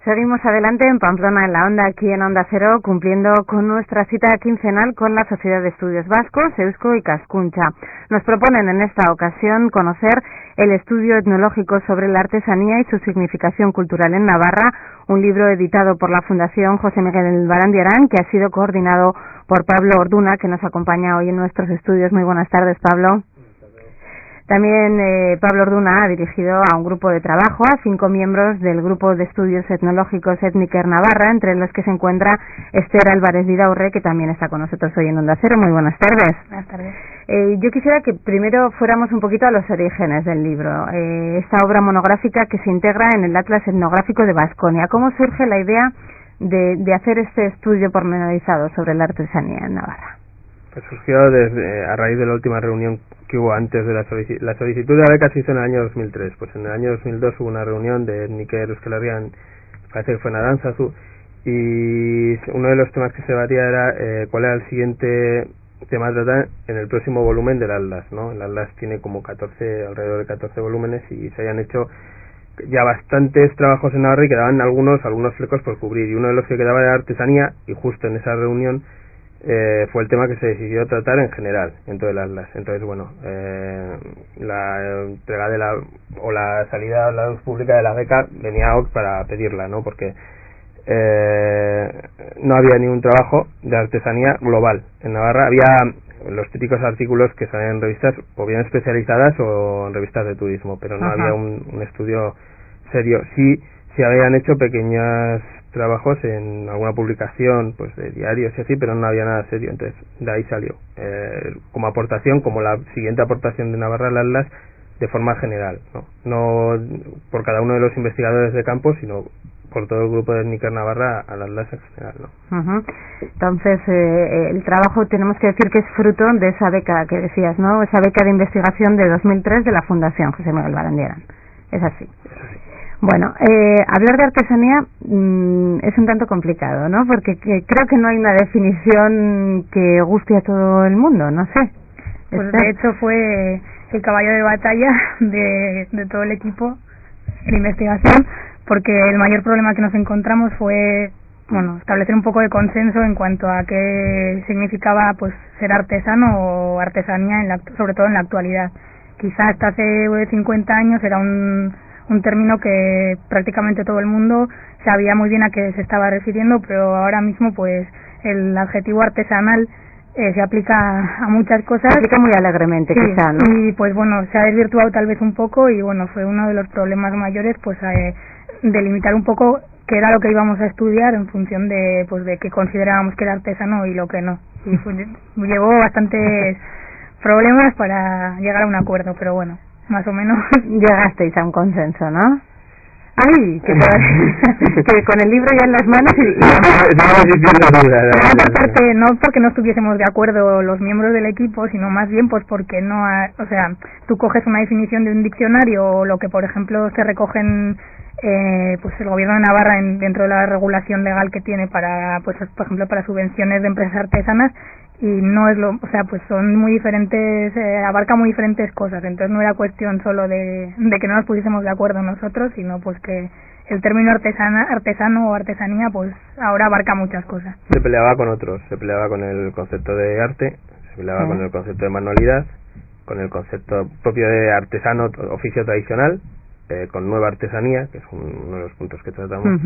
Seguimos adelante en Pamplona, en la Onda, aquí en Onda Cero, cumpliendo con nuestra cita quincenal con la Sociedad de Estudios Vascos, Eusko y Cascuncha. Nos proponen en esta ocasión conocer el estudio etnológico sobre la artesanía y su significación cultural en Navarra, un libro editado por la Fundación José Miguel Barandiarán, que ha sido coordinado por Pablo Orduna, que nos acompaña hoy en nuestros estudios. Muy buenas tardes, Pablo. También Pablo Orduna ha dirigido a un grupo de trabajo a 5 miembros del Grupo de Estudios Etnológicos Étniker Navarra, entre los que se encuentra Esther Álvarez Vidaurre, que también está con nosotros hoy en Onda Cero. Muy buenas tardes. Buenas tardes. Yo quisiera que primero fuéramos un poquito a los orígenes del libro, esta obra monográfica que se integra en el Atlas Etnográfico de Baskonia. ¿Cómo surge la idea de hacer este estudio pormenorizado sobre la artesanía en Navarra? Pues surgió a raíz de la última reunión que hubo antes de la solicitud de la beca. Se hizo en el año 2003. Pues en el año 2002 hubo una reunión de Étniker Euskal Herrian, parece que fue en Arantzazu, y uno de los temas que se debatía era cuál era el siguiente tema a tratar en el próximo volumen del Atlas, ¿no? El Atlas tiene como alrededor de 14 volúmenes, y se habían hecho ya bastantes trabajos en Navarra y quedaban algunos flecos por cubrir, y uno de los que quedaba era artesanía, y justo en esa reunión fue el tema que se decidió tratar en general en todo el Atlas. Entonces, bueno, la entrega la salida a la luz pública de la beca venía para pedirla, ¿no? Porque no había ningún trabajo de artesanía global en Navarra. Había los típicos artículos que salen en revistas o bien especializadas o en revistas de turismo, pero no había un estudio serio. Sí habían hecho pequeños trabajos en alguna publicación, pues de diarios y así, pero no había nada serio. Entonces de ahí salió como aportación, como la siguiente aportación de Navarra al Atlas, de forma general, no por cada uno de los investigadores de campo, sino por todo el grupo de Étniker Navarra al Atlas en general, ¿no? Entonces el trabajo, tenemos que decir que es fruto de esa beca que decías, ¿no? Esa beca de investigación de 2003 de la Fundación José Miguel Barandiarán. Es así. Bueno, hablar de artesanía es un tanto complicado, ¿no? Porque creo que no hay una definición que guste a todo el mundo, no sé. Pues de hecho fue el caballo de batalla de todo el equipo de investigación, porque el mayor problema que nos encontramos fue, bueno, establecer un poco de consenso en cuanto a qué significaba pues ser artesano o artesanía, sobre todo en la actualidad. Quizá hasta hace 50 años era un término que prácticamente todo el mundo sabía muy bien a qué se estaba refiriendo, pero ahora mismo pues el adjetivo artesanal se aplica a muchas cosas. Se aplica muy alegremente, sí, quizá, ¿no? Y pues bueno, se ha desvirtuado tal vez un poco, y bueno, fue uno de los problemas mayores, pues delimitar un poco qué era lo que íbamos a estudiar en función de pues de qué considerábamos que era artesano y lo que no. Y llevó bastantes problemas para llegar a un acuerdo, pero bueno, más o menos llegasteis a un consenso, ¿no? ¡Ay! Que con el libro ya en las manos aparte, no porque no estuviésemos de acuerdo los miembros del equipo, sino más bien pues porque no, o sea, tú coges una definición de un diccionario o lo que por ejemplo se recogen pues el gobierno de Navarra dentro de la regulación legal que tiene para, pues por ejemplo, para subvenciones de empresas artesanas, y no es o sea, pues son muy diferentes, abarca muy diferentes cosas. Entonces no era cuestión solo de que no nos pusiésemos de acuerdo nosotros, sino pues que el término artesano o artesanía pues ahora abarca muchas cosas. Se peleaba con otros, se peleaba con el concepto de arte, se peleaba con el concepto de manualidad, con el concepto propio de artesano, oficio tradicional, con nueva artesanía, que es uno de los puntos que tratamos,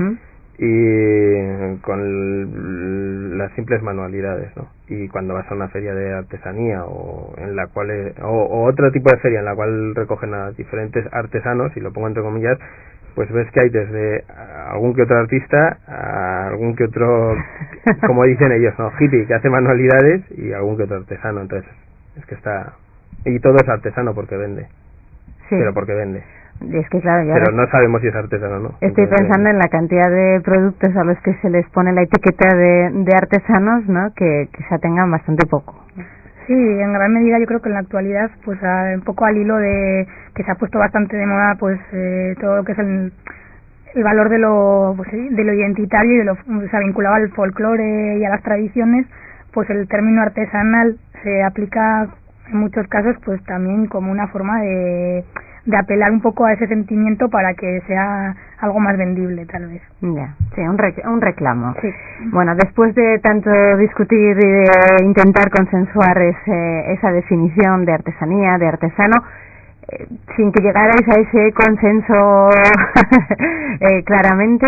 y con las simples manualidades, ¿no? Y cuando vas a una feria de artesanía o en la cual o otro tipo de feria en la cual recogen a diferentes artesanos, y lo pongo entre comillas, pues ves que hay desde algún que otro artista a algún que otro, como dicen ellos, ¿no?, hippie, que hace manualidades, y algún que otro artesano. Entonces es que está, y todo es artesano porque vende, pero porque vende. Es que claro, pero no sabemos si es artesano o no. Estoy pensando en la cantidad de productos a los que se les pone la etiqueta de artesanos, ¿no? Que se tengan bastante poco. Sí, en gran medida yo creo que en la actualidad, pues un poco al hilo de que se ha puesto bastante de moda, pues todo lo que es el valor de lo identitario y de lo, o sea, vinculado al folclore y a las tradiciones, pues el término artesanal se aplica en muchos casos pues también como una forma de apelar un poco a ese sentimiento para que sea algo más vendible, tal vez. Ya, sí, un reclamo. Sí. Bueno, después de tanto discutir y de intentar consensuar esa definición de artesanía, de artesano, sin que llegarais a ese consenso claramente,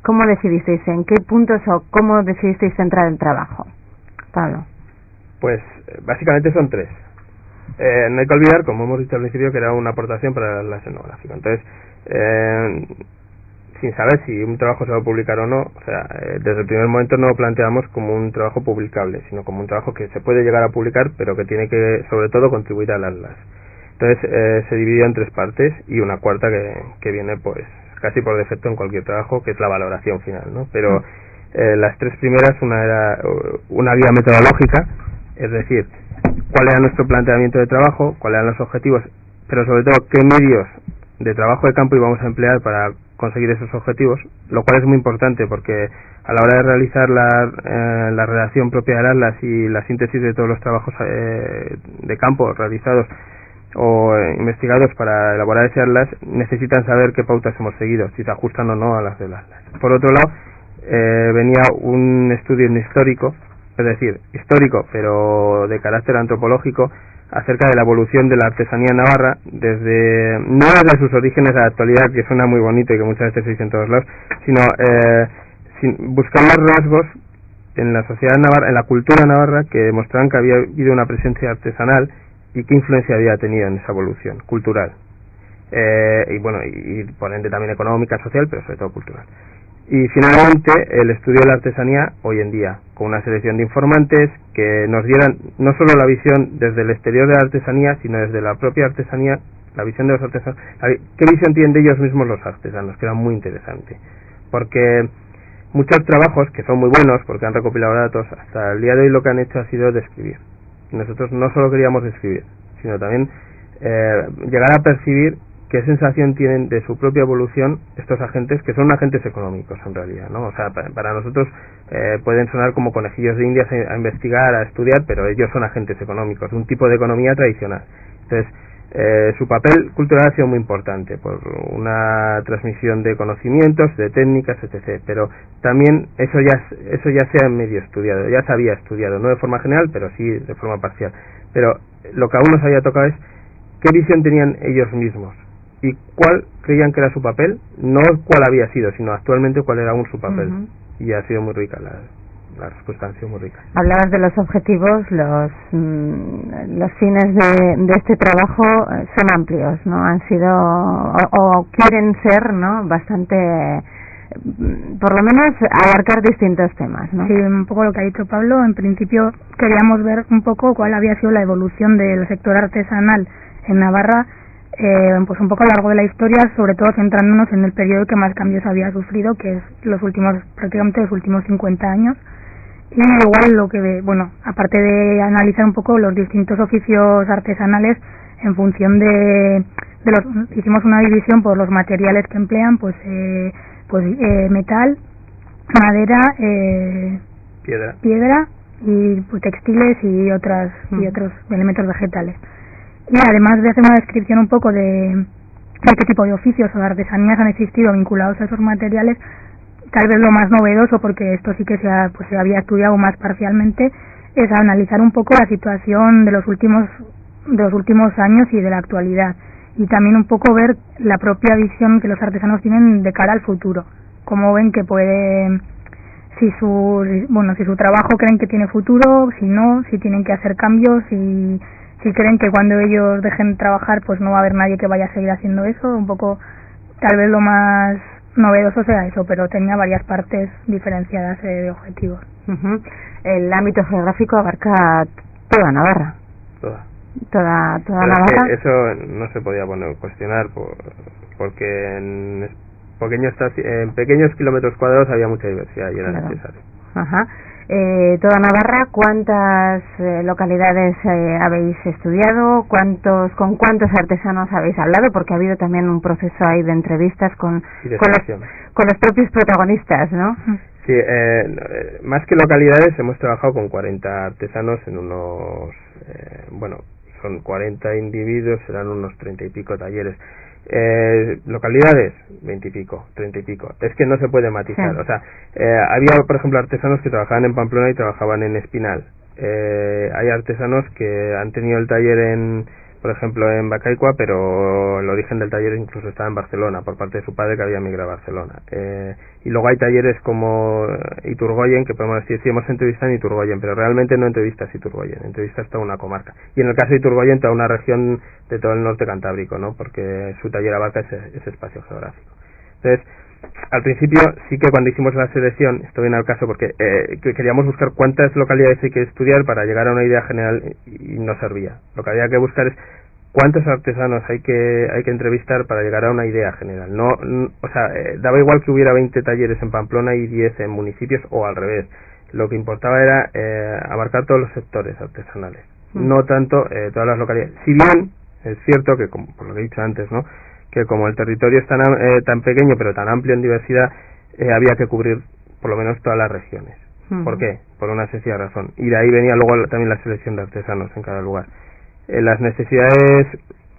¿cómo decidisteis? ¿En qué puntos o cómo decidisteis centrar el trabajo? Pablo. Pues básicamente son 3. No hay que olvidar, como hemos dicho al principio, que era una aportación para la escenográfica. Entonces, sin saber si un trabajo se va a publicar o no, o sea, desde el primer momento no lo planteamos como un trabajo publicable, sino como un trabajo que se puede llegar a publicar, pero que tiene que, sobre todo, contribuir al atlas. Entonces, se dividió en 3 partes y una cuarta que viene, pues, casi por defecto en cualquier trabajo, que es la valoración final, ¿no? Pero las 3 primeras, una era una guía metodológica, es decir, cuál era nuestro planteamiento de trabajo, cuáles eran los objetivos, pero sobre todo qué medios de trabajo de campo íbamos a emplear para conseguir esos objetivos, lo cual es muy importante porque a la hora de realizar la redacción propia del atlas y la síntesis de todos los trabajos de campo realizados o investigados para elaborar ese atlas, necesitan saber qué pautas hemos seguido, si se ajustan o no a las del atlas. Por otro lado, venía un estudio histórico, es decir, histórico, pero de carácter antropológico, acerca de la evolución de la artesanía navarra, no desde sus orígenes a la actualidad, que suena muy bonito y que muchas veces se dice en todos lados, sino buscando rasgos en la sociedad navarra, en la cultura navarra, que demostraban que había habido una presencia artesanal y qué influencia había tenido en esa evolución cultural. Y bueno, y por ende también económica, social, pero sobre todo cultural. Y finalmente el estudio de la artesanía hoy en día, con una selección de informantes que nos dieran no solo la visión desde el exterior de la artesanía, sino desde la propia artesanía, la visión de los artesanos, qué visión tienen de ellos mismos los artesanos, que era muy interesante. Porque muchos trabajos, que son muy buenos, porque han recopilado datos, hasta el día de hoy lo que han hecho ha sido describir. Nosotros no solo queríamos describir, sino también llegar a percibir qué sensación tienen de su propia evolución estos agentes, que son agentes económicos en realidad, ¿no? O sea, para nosotros pueden sonar como conejillos de indias a investigar, a estudiar, pero ellos son agentes económicos, un tipo de economía tradicional. Entonces, su papel cultural ha sido muy importante por una transmisión de conocimientos, de técnicas, etc. Pero también eso ya se ha medio estudiado, ya se había estudiado, no de forma general, pero sí de forma parcial. Pero lo que aún nos había tocado es qué visión tenían ellos mismos y cuál creían que era su papel, no cuál había sido, sino actualmente cuál era aún su papel. Y ha sido muy rica la respuesta, ha sido muy rica. Hablabas de los objetivos, los fines de este trabajo son amplios, ¿no? Han sido o quieren ser, ¿no? Bastante, por lo menos abarcar distintos temas, ¿no? Sí, un poco lo que ha dicho Pablo. En principio queríamos ver un poco cuál había sido la evolución del sector artesanal en Navarra, pues un poco a lo largo de la historia, sobre todo centrándonos en el periodo que más cambios había sufrido, que es prácticamente los últimos 50 años. Y igual aparte de analizar un poco los distintos oficios artesanales en función hicimos una división por los materiales que emplean, metal, madera, piedra y pues, textiles y otros elementos vegetales. Y además de hacer una descripción un poco de qué tipo de oficios o de artesanías han existido vinculados a esos materiales, tal vez lo más novedoso, porque esto sí que se había estudiado más parcialmente, es analizar un poco la situación de los últimos años y de la actualidad, y también un poco ver la propia visión que los artesanos tienen de cara al futuro, cómo ven que si su trabajo creen que tiene futuro, si no, si tienen que hacer cambios, si creen que cuando ellos dejen de trabajar pues no va a haber nadie que vaya a seguir haciendo eso. Un poco, tal vez lo más novedoso sea eso, pero tenía varias partes diferenciadas de objetivos. El ámbito geográfico abarca toda Navarra. Toda Navarra. Eso no se podía cuestionar porque en pequeños kilómetros cuadrados había mucha diversidad y era necesario. Toda Navarra, ¿cuántas localidades habéis estudiado? ¿Con cuántos artesanos habéis hablado? Porque ha habido también un proceso ahí de entrevistas con los propios protagonistas, ¿no? Sí, más que localidades hemos trabajado con 40 artesanos en unos, son 40 individuos, serán unos 30 y pico talleres. Localidades, 20 y pico, 30 y pico. Es que no se puede matizar. Sí. O sea, había, por ejemplo, artesanos que trabajaban en Pamplona y trabajaban en Espinal. Hay artesanos que han tenido el taller por ejemplo, en Bacaicua, pero el origen del taller incluso estaba en Barcelona, por parte de su padre que había migrado a Barcelona. Y luego hay talleres como Iturgoyen, que podemos decir, sí, hemos entrevistado en Iturgoyen, pero realmente no entrevistas Iturgoyen, entrevistas toda una comarca. Y en el caso de Iturgoyen, toda una región de todo el norte cantábrico, ¿no? Porque su taller abarca ese espacio geográfico. Entonces, al principio sí que cuando hicimos la selección, esto viene al caso porque queríamos buscar cuántas localidades hay que estudiar para llegar a una idea general y no servía. Lo que había que buscar es cuántos artesanos hay que entrevistar para llegar a una idea general. Daba igual que hubiera 20 talleres en Pamplona y 10 en municipios o al revés. Lo que importaba era abarcar todos los sectores artesanales, no tanto todas las localidades. Si bien es cierto que, como por lo que he dicho antes, ¿no?, que como el territorio es tan pequeño pero tan amplio en diversidad, había que cubrir por lo menos todas las regiones. ¿Por qué? Por una sencilla razón. Y de ahí venía luego también la selección de artesanos en cada lugar. Las necesidades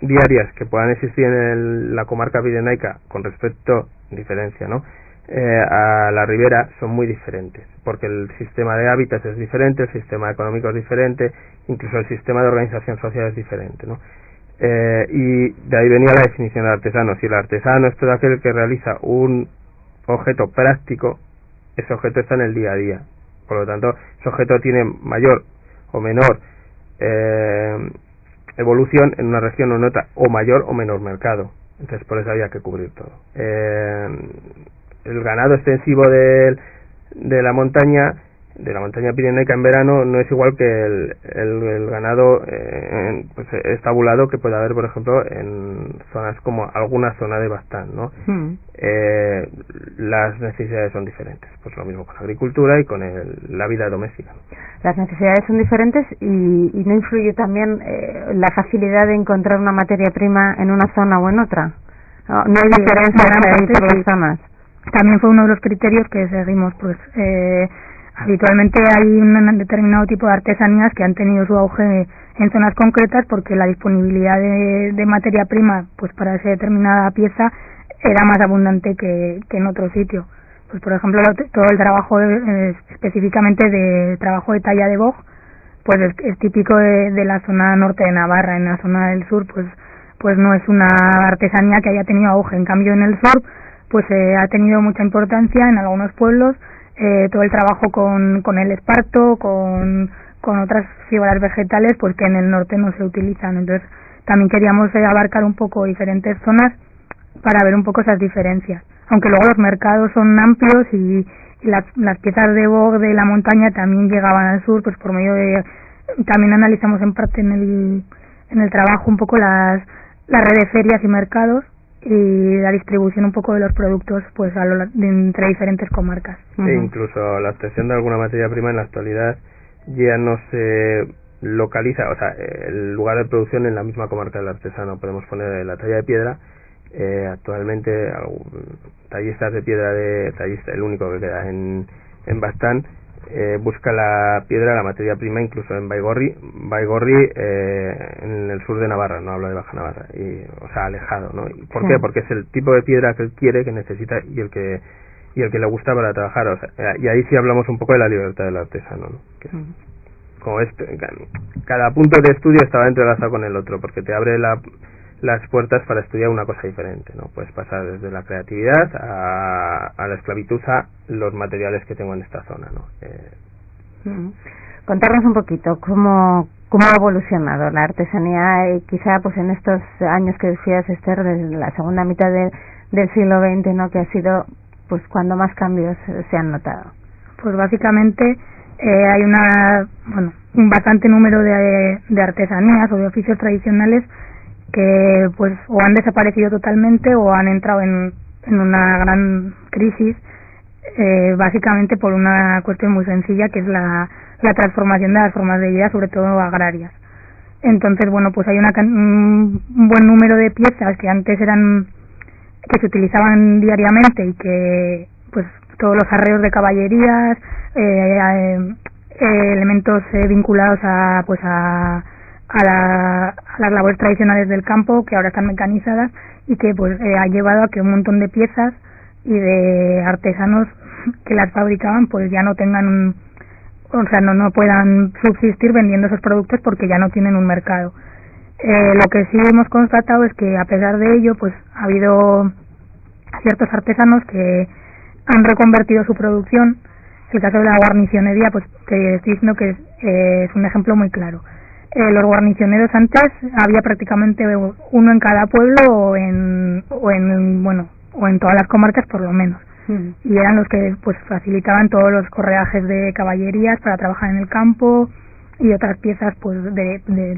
diarias que puedan existir en la comarca pirenaica con respecto, diferencia, ¿no?, a la ribera son muy diferentes, porque el sistema de hábitats es diferente, el sistema económico es diferente, incluso el sistema de organización social es diferente, ¿no? Y de ahí venía la definición de artesano. Si el artesano es todo aquel que realiza un objeto práctico, ese objeto está en el día a día, por lo tanto ese objeto tiene mayor o menor evolución en una región o en otra, o mayor o menor mercado. Entonces por eso había que cubrir todo. El ganado extensivo de la montaña pirenaica en verano no es igual que el ganado estabulado que puede haber, por ejemplo, en zonas como alguna zona de Baztán, ¿no? Las necesidades son diferentes, pues lo mismo con la agricultura y con la vida doméstica. Las necesidades son diferentes y no influye también la facilidad de encontrar una materia prima en una zona o en otra. No hay diferencia entre las zonas. También fue uno de los criterios que seguimos, pues habitualmente hay un determinado tipo de artesanías que han tenido su auge en zonas concretas porque la disponibilidad de materia prima pues para esa determinada pieza era más abundante que en otro sitio. Pues por ejemplo todo el trabajo específicamente de trabajo de talla de boj pues es típico de la zona norte de Navarra. En la zona del sur pues no es una artesanía que haya tenido auge. En cambio en el sur pues ha tenido mucha importancia en algunos pueblos todo el trabajo con el esparto, con otras fibras vegetales pues que en el norte no se utilizan. Entonces también queríamos abarcar un poco diferentes zonas para ver un poco esas diferencias, aunque luego los mercados son amplios y las piezas de boj de la montaña también llegaban al sur pues por medio de, también analizamos en parte en el trabajo un poco la red de ferias y mercados y la distribución un poco de los productos pues entre diferentes comarcas. Incluso la obtención de alguna materia prima en la actualidad ya no se localiza, o sea, el lugar de producción en la misma comarca del artesano. Podemos poner la talla de piedra, actualmente tallistas de piedra el único que queda en Baztán, busca la piedra, la materia prima, incluso en Baigorri en el sur de Navarra, no hablo de Baja Navarra, o sea, alejado, ¿no? ¿Por qué? Porque es el tipo de piedra que él quiere, que necesita y el que le gusta para trabajar, o sea, y ahí sí hablamos un poco de la libertad del artesano, ¿no? Que como cada punto de estudio estaba entrelazado con el otro, porque te abre las puertas para estudiar una cosa diferente, ¿no? Puedes pasar desde la creatividad a la esclavitud a los materiales que tengo en esta zona, ¿no? Contarnos un poquito cómo ha evolucionado la artesanía, quizá pues en estos años que decías, Esther, desde la segunda mitad del siglo XX, ¿no?, que ha sido pues cuando más cambios se han notado. Pues básicamente hay un bastante número de artesanías o de oficios tradicionales que pues o han desaparecido totalmente o han entrado en una gran crisis, básicamente por una cuestión muy sencilla, que es la transformación de las formas de vida, sobre todo agrarias. Entonces, bueno, pues hay un buen número de piezas que antes que se utilizaban diariamente y que pues todos los arreos de caballerías, elementos vinculados a a las labores tradicionales del campo, que ahora están mecanizadas, y que pues ha llevado a que un montón de piezas y de artesanos que las fabricaban pues ya no tengan no puedan subsistir vendiendo esos productos porque ya no tienen un mercado. Lo que sí hemos constatado es que a pesar de ello pues ha habido ciertos artesanos que han reconvertido su producción. El caso de la guarnicionería, pues te estoy diciendo que es un ejemplo muy claro. Los guarnicioneros antes había prácticamente uno en cada pueblo o en todas las comarcas por lo menos. Y eran los que pues facilitaban todos los correajes de caballerías para trabajar en el campo y otras piezas pues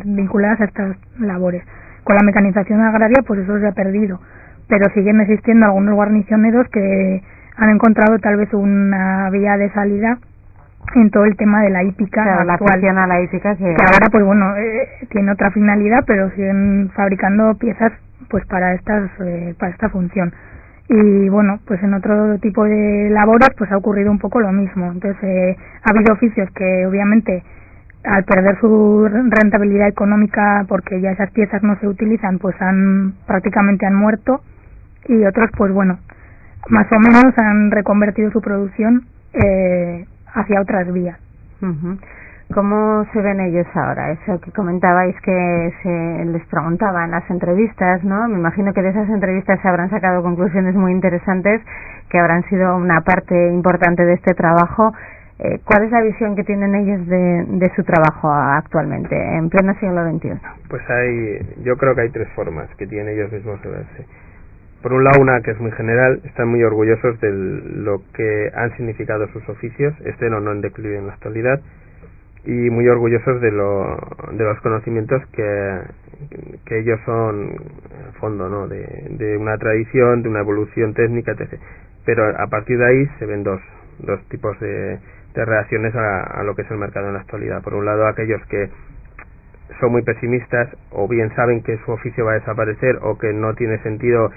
vinculadas a estas labores. Con la mecanización agraria pues eso se ha perdido, pero siguen existiendo algunos guarnicioneros que han encontrado tal vez una vía de salida en todo el tema de la hípica, claro, actual, la afición a la hípica que ahora pues tiene otra finalidad, pero siguen fabricando piezas pues para esta función. Y bueno, pues en otro tipo de labores pues ha ocurrido un poco lo mismo. Entonces ha habido oficios que obviamente al perder su rentabilidad económica porque ya esas piezas no se utilizan pues prácticamente han muerto, y otros pues bueno, más o menos han reconvertido su producción hacia otras vías. Uh-huh. ¿Cómo se ven ellos ahora? Eso que comentabais que se les preguntaba en las entrevistas, ¿no? Me imagino que de esas entrevistas se habrán sacado conclusiones muy interesantes que habrán sido una parte importante de este trabajo. ¿Cuál es la visión que tienen ellos de su trabajo actualmente, en pleno siglo XXI? Pues yo creo que hay tres formas que tienen ellos mismos de verse. Por un lado, una que es muy general, están muy orgullosos de lo que han significado sus oficios, estén o no en declive en la actualidad, y muy orgullosos de los conocimientos que ellos son, en fondo, ¿no? de una tradición, de una evolución técnica, etc. Pero a partir de ahí se ven dos tipos de reacciones a lo que es el mercado en la actualidad. Por un lado, aquellos que son muy pesimistas, o bien saben que su oficio va a desaparecer, o que no tiene sentido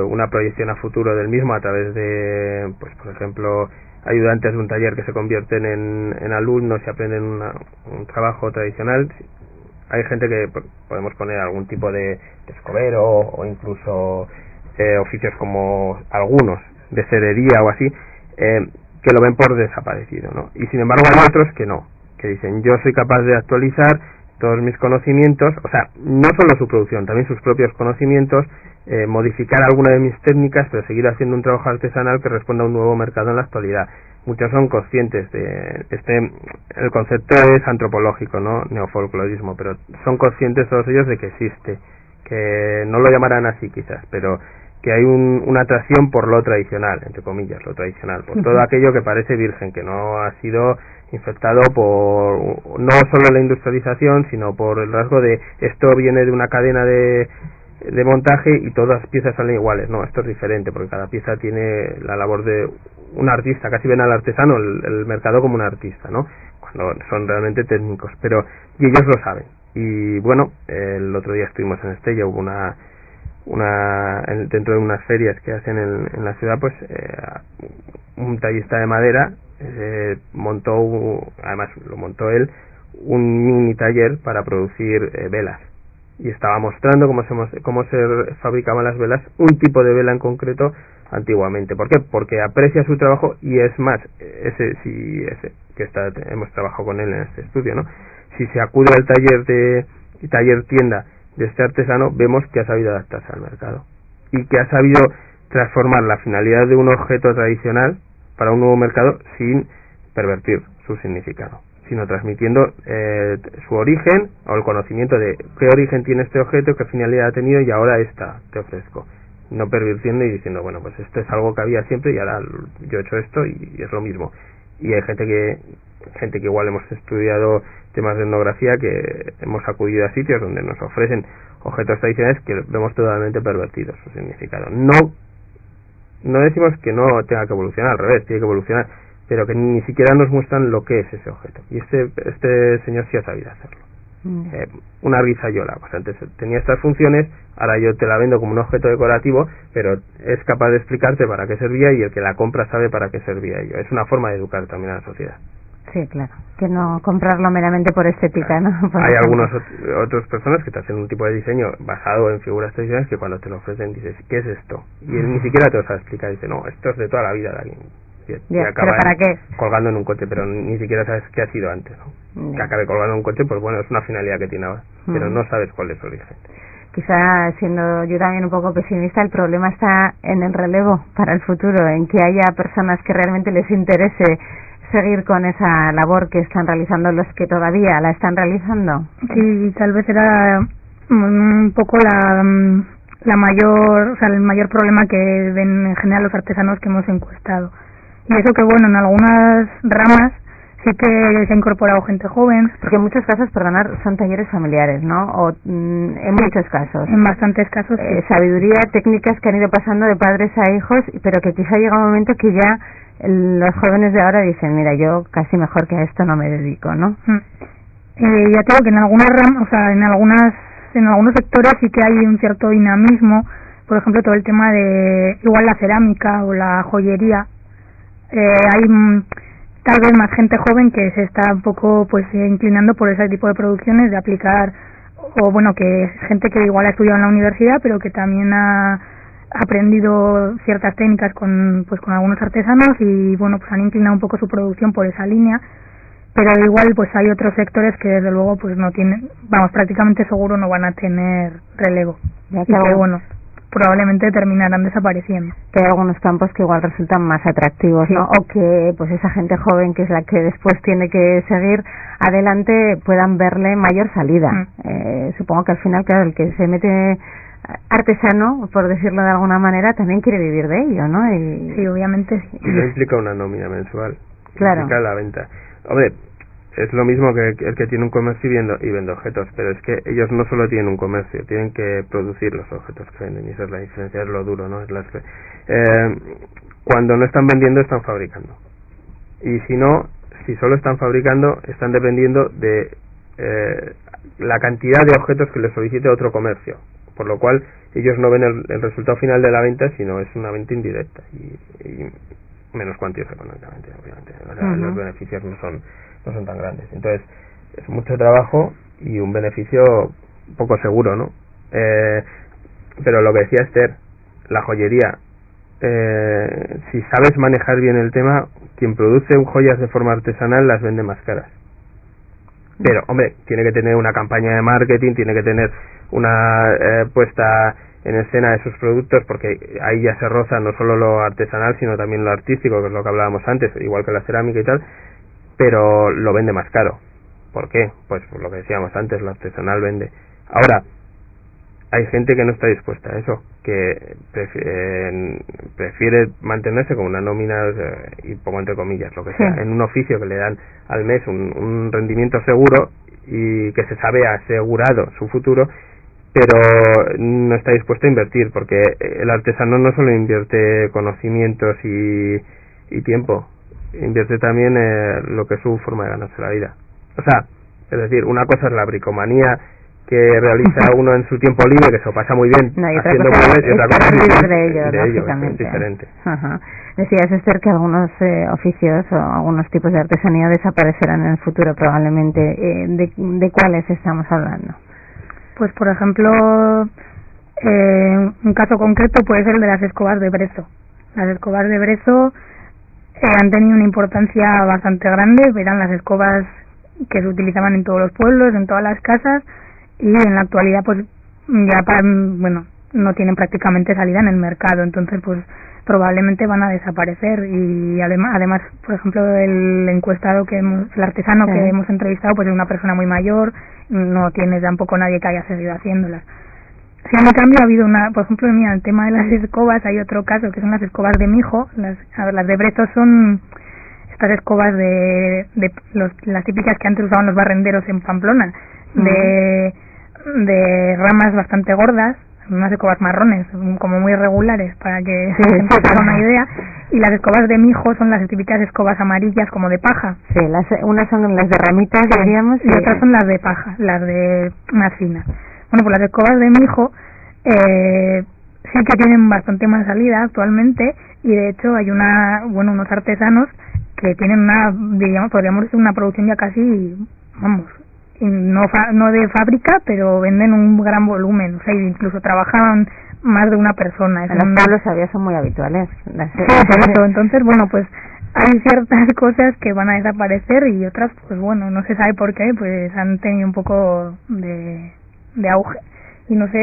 una proyección a futuro del mismo a través de, pues por ejemplo, ayudantes de un taller que se convierten en alumnos y aprenden un trabajo tradicional. Hay gente que podemos poner algún tipo de escobero o incluso oficios como algunos de cerería o así, que lo ven por desaparecido, ¿no? Y sin embargo hay otros que no, que dicen: yo soy capaz de actualizar todos mis conocimientos, o sea, no solo su producción, también sus propios conocimientos, modificar alguna de mis técnicas, pero seguir haciendo un trabajo artesanal que responda a un nuevo mercado en la actualidad. Muchos son conscientes de el concepto es antropológico, ¿no? Neofolclorismo, pero son conscientes todos ellos de que existe, que no lo llamarán así quizás, pero que hay una atracción por lo tradicional, entre comillas, lo tradicional, por todo aquello que parece virgen, que no ha sido infectado por no solo la industrialización, sino por el rasgo de esto viene de una cadena de montaje y todas las piezas salen iguales. No, esto es diferente, porque cada pieza tiene la labor de un artista. Casi ven al artesano, el mercado, como un artista, ¿no? Cuando son realmente técnicos, y ellos lo saben. Y bueno, el otro día estuvimos en Estella, hubo dentro de unas ferias que hacen en la ciudad, pues un tallista de madera además lo montó él, un mini taller para producir velas, y estaba mostrando cómo se fabricaban las velas, un tipo de vela en concreto antiguamente. ¿Por qué? Porque aprecia su trabajo, y es más, hemos trabajado con él en este estudio, ¿no? Si se acude al taller tienda de este artesano, vemos que ha sabido adaptarse al mercado y que ha sabido transformar la finalidad de un objeto tradicional para un nuevo mercado sin pervertir su significado, sino transmitiendo su origen, o el conocimiento de qué origen tiene este objeto, qué finalidad ha tenido, y ahora esta te ofrezco, no pervirtiendo y diciendo, bueno, pues esto es algo que había siempre y ahora yo he hecho esto y es lo mismo. Y hay gente que igual hemos estudiado temas de etnografía, que hemos acudido a sitios donde nos ofrecen objetos tradicionales que vemos totalmente pervertidos su significado. No decimos que no tenga que evolucionar, al revés, tiene que evolucionar, pero que ni siquiera nos muestran lo que es ese objeto. Y este señor sí ha sabido hacerlo. Una rizayola, pues antes tenía estas funciones, ahora yo te la vendo como un objeto decorativo, pero es capaz de explicarte para qué servía, y el que la compra sabe para qué servía ello. Es una forma de educar también a la sociedad. Sí, claro. Que no comprarlo meramente por estética, ¿no? Hay algunas otras personas que te hacen un tipo de diseño basado en figuras tradicionales que cuando te lo ofrecen dices, ¿qué es esto? Y ni siquiera te lo sabes explicar. Dice, no, esto es de toda la vida de alguien. Y acaba ¿pero para qué? Colgando en un coche, pero ni siquiera sabes qué ha sido antes, ¿no? Que acabe colgando en un coche, pues bueno, es una finalidad que tiene ahora, pero no sabes cuál es su origen. Quizá, siendo yo también un poco pesimista, el problema está en el relevo para el futuro, en que haya personas que realmente les interese seguir con esa labor que están realizando los que todavía la están realizando. Sí, tal vez era un poco la mayor, o sea, el mayor problema que ven en general los artesanos que hemos encuestado. Y eso que bueno, en algunas ramas sí que se ha incorporado gente joven. Porque en muchos casos, perdonar, son talleres familiares, ¿no? O en muchos casos. En bastantes casos. Sí. Sabiduría, técnicas que han ido pasando de padres a hijos, pero que quizá llega un momento que ya los jóvenes de ahora dicen, mira, yo casi mejor que a esto no me dedico, ¿no? Ya tengo que en algunas ramas, o sea, en algunos sectores sí que hay un cierto dinamismo. Por ejemplo, todo el tema de igual la cerámica o la joyería. Hay tal vez más gente joven que se está un poco pues inclinando por ese tipo de producciones, de aplicar, o bueno, que gente que igual ha estudiado en la universidad pero que también ha aprendido ciertas técnicas con algunos artesanos y bueno, pues han inclinado un poco su producción por esa línea. Pero igual pues hay otros sectores que desde luego pues no tienen, vamos, prácticamente seguro no van a tener relevo, y que bueno, probablemente terminarán desapareciendo. Que hay algunos campos que igual resultan más atractivos, ¿no? O que pues esa gente joven que es la que después tiene que seguir adelante puedan verle mayor salida. Supongo que al final, claro, el que se mete artesano, por decirlo de alguna manera, también quiere vivir de ello, ¿no? Sí, obviamente sí. Y no implica una nómina mensual. Claro. Implica la venta. Hombre, es lo mismo que el que tiene un comercio y vende objetos, pero es que ellos no solo tienen un comercio, tienen que producir los objetos que venden, y esa es la diferencia, es lo duro, ¿no? Cuando no están vendiendo, están fabricando. Y si solo están fabricando, están dependiendo de la cantidad de objetos que les solicite otro comercio, por lo cual ellos no ven el resultado final de la venta, sino es una venta indirecta y menos cuantiosa económicamente, obviamente. O sea, los beneficios no son tan grandes. Entonces, es mucho trabajo y un beneficio poco seguro, ¿no? Pero lo que decía Esther, la joyería, si sabes manejar bien el tema, quien produce joyas de forma artesanal las vende más caras. Pero, hombre, tiene que tener una campaña de marketing, tiene que tener una puesta en escena de sus productos, porque ahí ya se roza no solo lo artesanal, sino también lo artístico, que es lo que hablábamos antes, igual que la cerámica y tal, pero lo vende más caro. ¿Por qué? Pues por lo que decíamos antes, lo artesanal vende. Ahora, hay gente que no está dispuesta a eso, que prefiere mantenerse con una nómina, y pongo entre comillas, lo que sea, en un oficio que le dan al mes un rendimiento seguro y que se sabe asegurado su futuro, pero no está dispuesto a invertir, porque el artesano no solo invierte conocimientos y tiempo, invierte también lo que es su forma de ganarse la vida. O sea, es decir, una cosa es la bricomanía que realiza uno en su tiempo libre, que se lo pasa muy bien haciendo muebles, y otra cosa es vivir de ello, es diferente. Decías, Esther, que algunos oficios o algunos tipos de artesanía desaparecerán en el futuro probablemente. ¿De cuáles estamos hablando? Pues por ejemplo, un caso concreto puede ser el de las escobas de brezo. Las escobas de brezo han tenido una importancia bastante grande. Verán las escobas que se utilizaban en todos los pueblos, en todas las casas, y en la actualidad pues ya no tienen prácticamente salida en el mercado, entonces pues probablemente van a desaparecer. Y además por ejemplo, el encuestado el artesano que hemos entrevistado pues es una persona muy mayor, no tiene tampoco nadie que haya seguido haciéndolas. Sí, en cambio ha habido por ejemplo, el tema de las escobas, hay otro caso que son las escobas de mijo. Las de brezo son estas escobas las típicas que antes usaban los barrenderos en Pamplona, de ramas bastante gordas, unas escobas marrones, como muy irregulares, para que se haga una idea. Y las escobas de mijo son las típicas escobas amarillas, como de paja. Sí, unas son las de ramitas, diríamos, y otras son las de paja, las de más finas. Bueno, pues las escobas de mijo sí que tienen bastante más salida actualmente, y de hecho hay unos artesanos que tienen podríamos decir una producción ya casi, vamos, no de fábrica, pero venden un gran volumen, o sea, incluso trabajan más de una persona. Los pueblos todavía son muy habituales. Sí, por eso. Entonces, bueno, pues hay ciertas cosas que van a desaparecer y otras, pues bueno, no se sabe por qué, pues han tenido un poco de auge. Y no se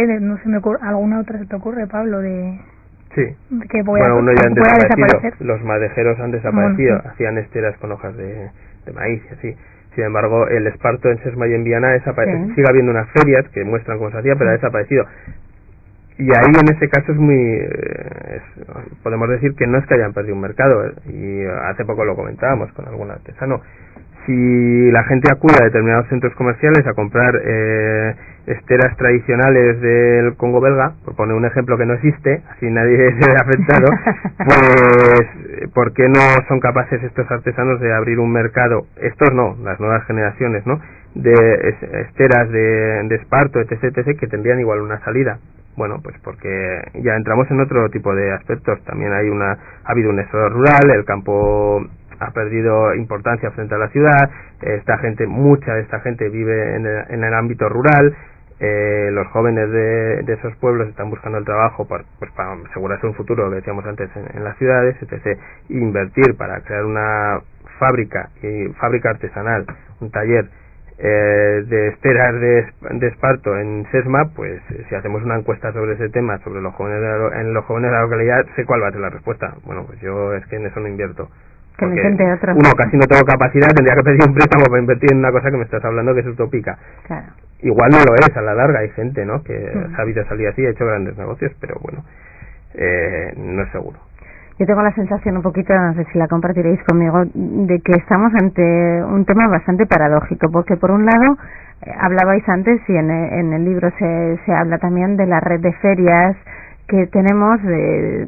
me ocurre, ¿alguna otra se te ocurre, Pablo, Sí. Que uno ya han desaparecido. desaparecer? Los madejeros han desaparecido. Bueno, sí. Hacían esteras con hojas de maíz y así. Sin embargo, el esparto en Sesma y en Viana sigue habiendo unas ferias que muestran cómo se hacía, pero ha desaparecido. Y ahí en ese caso podemos decir que no es que hayan perdido un mercado, y hace poco lo comentábamos con algún artesano. Si la gente acude a determinados centros comerciales a comprar esteras tradicionales del Congo belga, por poner un ejemplo que no existe, así nadie se ve afectado, pues ¿por qué no son capaces estos artesanos de abrir un mercado? Estos no, las nuevas generaciones, ¿no? De esteras de esparto, etc., que tendrían igual una salida. Bueno, pues porque ya entramos en otro tipo de aspectos. También ha habido un éxodo rural, el campo ha perdido importancia frente a la ciudad, mucha de esta gente vive en el ámbito rural, los jóvenes de esos pueblos están buscando el trabajo para asegurarse un futuro, lo que decíamos antes, en las ciudades, etc. Invertir para crear una fábrica artesanal, un taller de esteras de esparto en Sesma, pues si hacemos una encuesta sobre ese tema, sobre los jóvenes de la localidad, sé cuál va a ser la respuesta. Bueno, pues yo es que en eso no invierto. Que me intente otro. Uno, casi no tengo capacidad, tendría que pedir un préstamo para invertir en una cosa que me estás hablando que es utópica. Claro. Igual no lo es, a la larga hay gente, ¿no?, que ha sabido salir así, ha hecho grandes negocios, pero bueno, no es seguro. Yo tengo la sensación un poquito, no sé si la compartiréis conmigo, de que estamos ante un tema bastante paradójico, porque por un lado, hablabais antes y en el libro se habla también de la red de ferias que tenemos,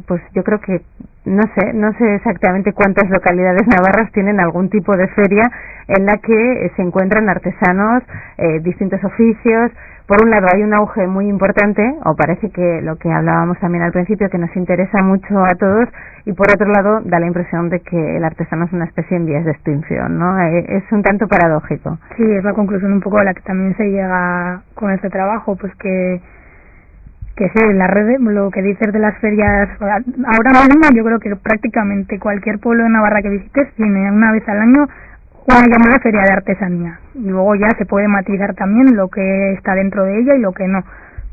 pues yo creo que no sé exactamente cuántas localidades navarras tienen algún tipo de feria en la que se encuentran artesanos, distintos oficios. Por un lado hay un auge muy importante, o parece que lo que hablábamos también al principio, que nos interesa mucho a todos, y por otro lado da la impresión de que el artesano es una especie en vías de extinción, ¿no? Es un tanto paradójico. Sí, es la conclusión un poco a la que también se llega con este trabajo, pues que sí, la red, lo que dices de las ferias, ahora mismo yo creo que prácticamente cualquier pueblo de Navarra que visites tiene una vez al año una llamada feria de artesanía, y luego ya se puede matizar también lo que está dentro de ella y lo que no,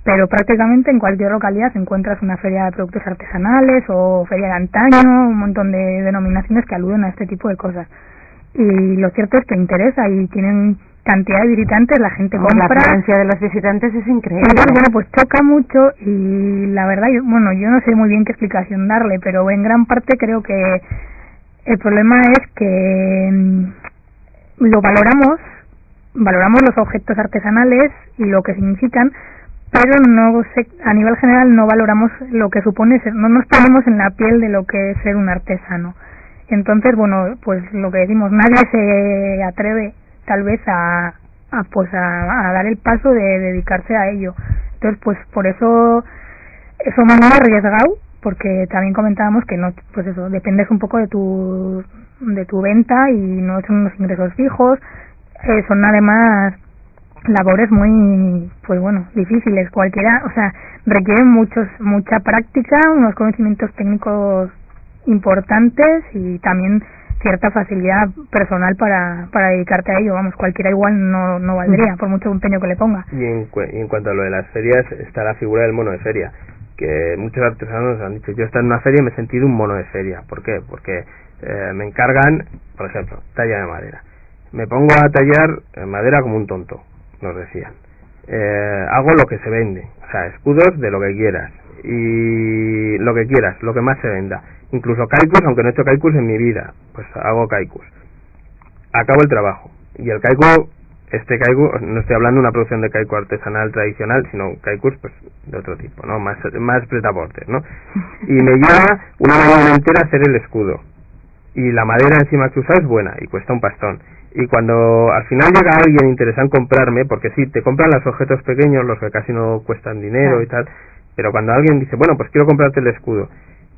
pero prácticamente en cualquier localidad encuentras una feria de productos artesanales o feria de antaño, un montón de denominaciones que aluden a este tipo de cosas, y lo cierto es que interesa y tienen cantidad de visitantes, la gente compra. La afluencia de los visitantes es increíble. Entonces, bueno, pues choca mucho, y la verdad, yo no sé muy bien qué explicación darle, pero en gran parte creo que el problema es que lo valoramos los objetos artesanales y lo que significan, pero no sé, a nivel general no valoramos lo que supone ser, no nos ponemos en la piel de lo que es ser un artesano. Entonces, bueno, pues lo que decimos, nadie se atreve tal vez a dar el paso de dedicarse a ello. Entonces, pues por eso somos muy arriesgados, porque también comentábamos que no, pues eso, dependes un poco de tu venta y no son unos ingresos fijos, son además labores muy, pues bueno, difíciles, cualquiera, o sea, requieren mucha práctica, unos conocimientos técnicos importantes y también cierta facilidad personal para dedicarte a ello. Vamos, cualquiera igual no valdría, por mucho empeño que le ponga. Y en cuanto a lo de las ferias, está la figura del mono de feria, que muchos artesanos han dicho, yo he estado en una feria y me he sentido un mono de feria. ¿Por qué? Porque me encargan, por ejemplo, talla de madera. Me pongo a tallar madera como un tonto, nos decían. Hago lo que se vende, o sea, escudos de lo que quieras, y lo que quieras, lo que más se venda. Incluso kaikus, aunque no he hecho kaikus en mi vida, pues hago kaikus. Acabo el trabajo. Y el kaiku, no estoy hablando de una producción de kaiku artesanal tradicional, sino kaikus pues de otro tipo, ¿no? Más pretaportes, ¿no? Y me lleva una mañana entera hacer el escudo. Y la madera encima que usa es buena y cuesta un pastón. Y cuando al final llega alguien interesado en comprarme, porque sí, te compran los objetos pequeños, los que casi no cuestan dinero y tal, pero cuando alguien dice, bueno, pues quiero comprarte el escudo,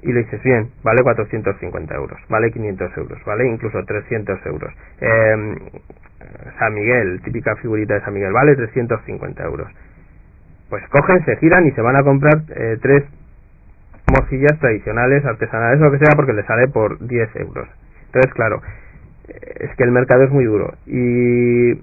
y le dices, bien, vale 450 euros, vale 500 euros, vale incluso 300 euros. San Miguel, típica figurita de San Miguel, vale 350 euros. Pues cogen, se giran y se van a comprar 3 morcillas tradicionales, artesanales o lo que sea, porque les sale por 10 euros. Entonces, claro, es que el mercado es muy duro. Y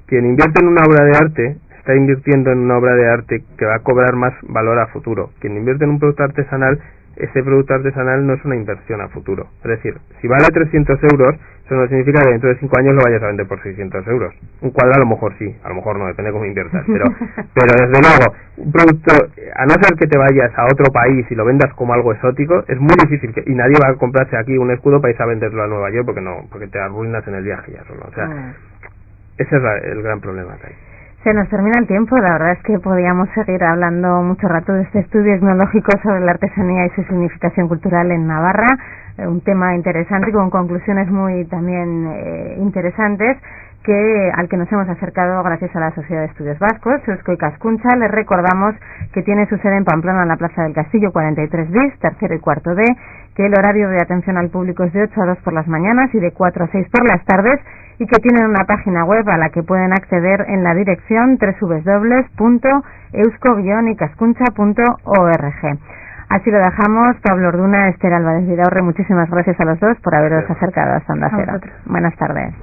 quien invierte en una obra de arte está invirtiendo en una obra de arte que va a cobrar más valor a futuro. Quien invierte en un producto artesanal, ese producto artesanal no es una inversión a futuro. Es decir, si vale 300 euros, eso no significa que dentro de 5 años lo vayas a vender por 600 euros. Un cuadro a lo mejor sí, a lo mejor no, depende de cómo inviertas. Pero desde luego, un producto, a no ser que te vayas a otro país y lo vendas como algo exótico, es muy difícil y nadie va a comprarse aquí un escudo para irse a venderlo a Nueva York porque te arruinas en el viaje ya solo. O sea, ese es el gran problema que hay. Se nos termina el tiempo, la verdad es que podíamos seguir hablando mucho rato de este estudio etnológico sobre la artesanía y su significación cultural en Navarra, un tema interesante y con conclusiones muy también interesantes al que nos hemos acercado gracias a la Sociedad de Estudios Vascos, Eusko Ikaskuntza. Les recordamos que tiene su sede en Pamplona, en la Plaza del Castillo, 43 bis, tercero y cuarto D, que el horario de atención al público es de 8 a 2 por las mañanas y de 4 a 6 por las tardes, y que tienen una página web a la que pueden acceder en la dirección www.eusko-ikaskuntza.org. Así lo dejamos. Pablo Orduna, Esther Álvarez Vidaurre, muchísimas gracias a los dos por haberos acercado a Onda Cero. Buenas tardes.